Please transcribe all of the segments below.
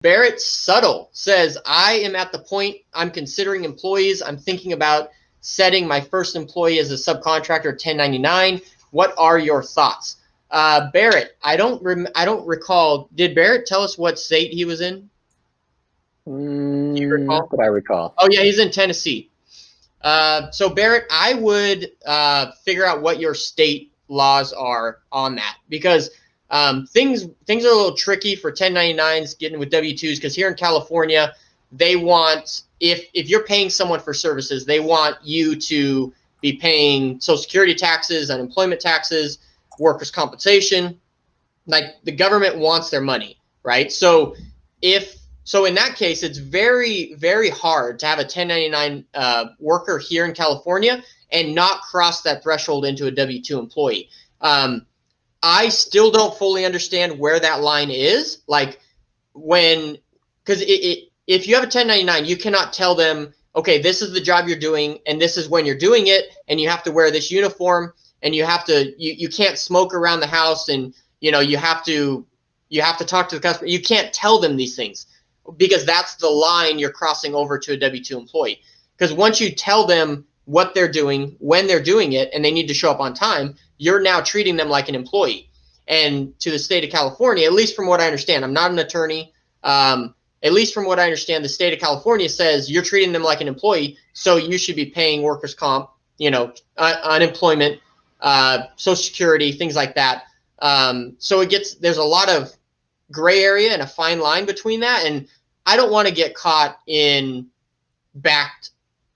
Barrett Subtle says, I am at the point I'm considering employees. I'm thinking about setting my first employee as a subcontractor 1099. What are your thoughts? Barrett, I don't recall. Did Barrett tell us what state he was in? Do you recall? Not that I recall. Oh yeah, he's in Tennessee. So Barrett, I would figure out what your state laws are on that, because things are a little tricky for 1099s getting with W-2s, because here in California, they want, if you're paying someone for services, they want you to be paying Social Security taxes, unemployment taxes, workers' compensation. Like, the government wants their money, right? So in that case, it's very, very hard to have a 1099 worker here in California and not cross that threshold into a W-2 employee. I still don't fully understand where that line is. Like, because if you have a 1099, you cannot tell them, okay, this is the job you're doing, and this is when you're doing it, and you have to wear this uniform, and you can't smoke around the house, and you have to talk to the customer. You can't tell them these things, because that's the line you're crossing over to a W-2 employee. Because once you tell them what they're doing, when they're doing it, and they need to show up on time, you're now treating them like an employee. And to the state of California, at least from what I understand, I'm not an attorney, at least from what I understand, the state of California says you're treating them like an employee, so you should be paying workers' comp, unemployment, Social Security, things like that. So there's a lot of gray area and a fine line between that, and I don't want to get caught in backed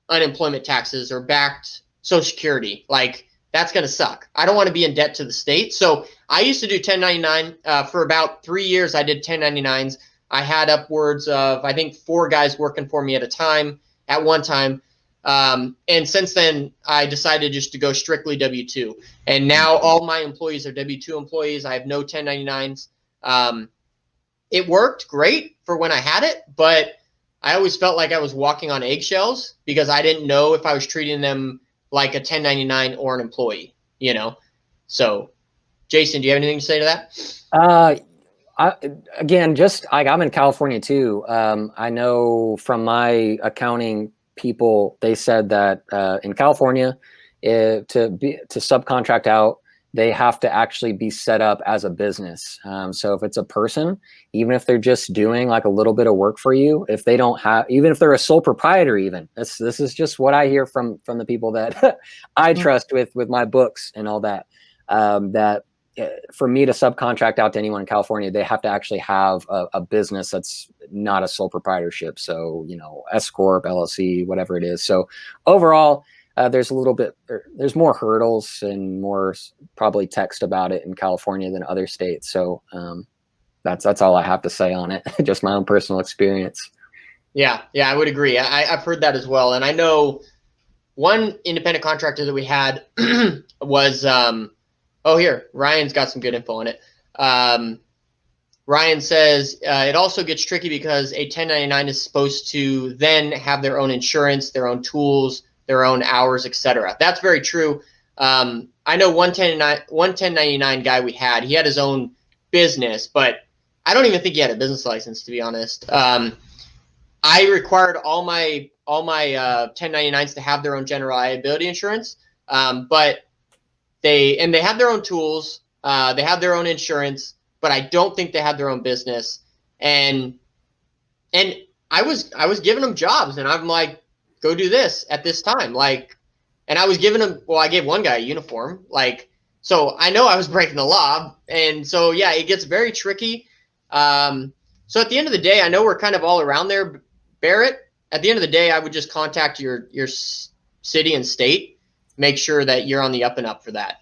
unemployment taxes or backed Social Security. Like, that's going to suck. I don't want to be in debt to the state. So I used to do 1099 for about 3 years. I did 1099s. I had upwards of, I think, 4 guys working for me at one time. And since then, I decided just to go strictly W-2. And now all my employees are W-2 employees. I have no 1099s. It worked great for when I had it, but I always felt like I was walking on eggshells because I didn't know if I was treating them like a 1099 or an employee, So, Jason, do you have anything to say to that? I'm in California too. I know from my accounting people, they said that in California, to subcontract out, they have to actually be set up as a business. So if it's a person, even if they're just doing like a little bit of work for you, if they don't have, even if they're a sole proprietor, even this is just what I hear from the people that I trust with my books and all that, that for me to subcontract out to anyone in California, they have to actually have a business that's not a sole proprietorship. So, S Corp, LLC, whatever it is. So overall, there's more hurdles and more probably text about it in California than other states. So that's all I have to say on it. Just my own personal experience. Yeah, I would agree. I've heard that as well. And I know one independent contractor that we had was, here, Ryan's got some good info on it. Ryan says, it also gets tricky because a 1099 is supposed to then have their own insurance, their own tools, their own hours, etc. That's very true. I know one 1099 guy we had, he had his own business, but I don't even think he had a business license, to be honest. I required all my 1099s to have their own general liability insurance, but they have their own tools, they have their own insurance, but I don't think they had their own business. And I was giving them jobs, and I'm like, go do this at this time. Like, and I was giving them, I gave one guy a uniform. Like, so I know I was breaking the law. And so, yeah, it gets very tricky. So at the end of the day, I know we're kind of all around there, Barrett. At the end of the day, I would just contact your city and state, make sure that you're on the up and up for that.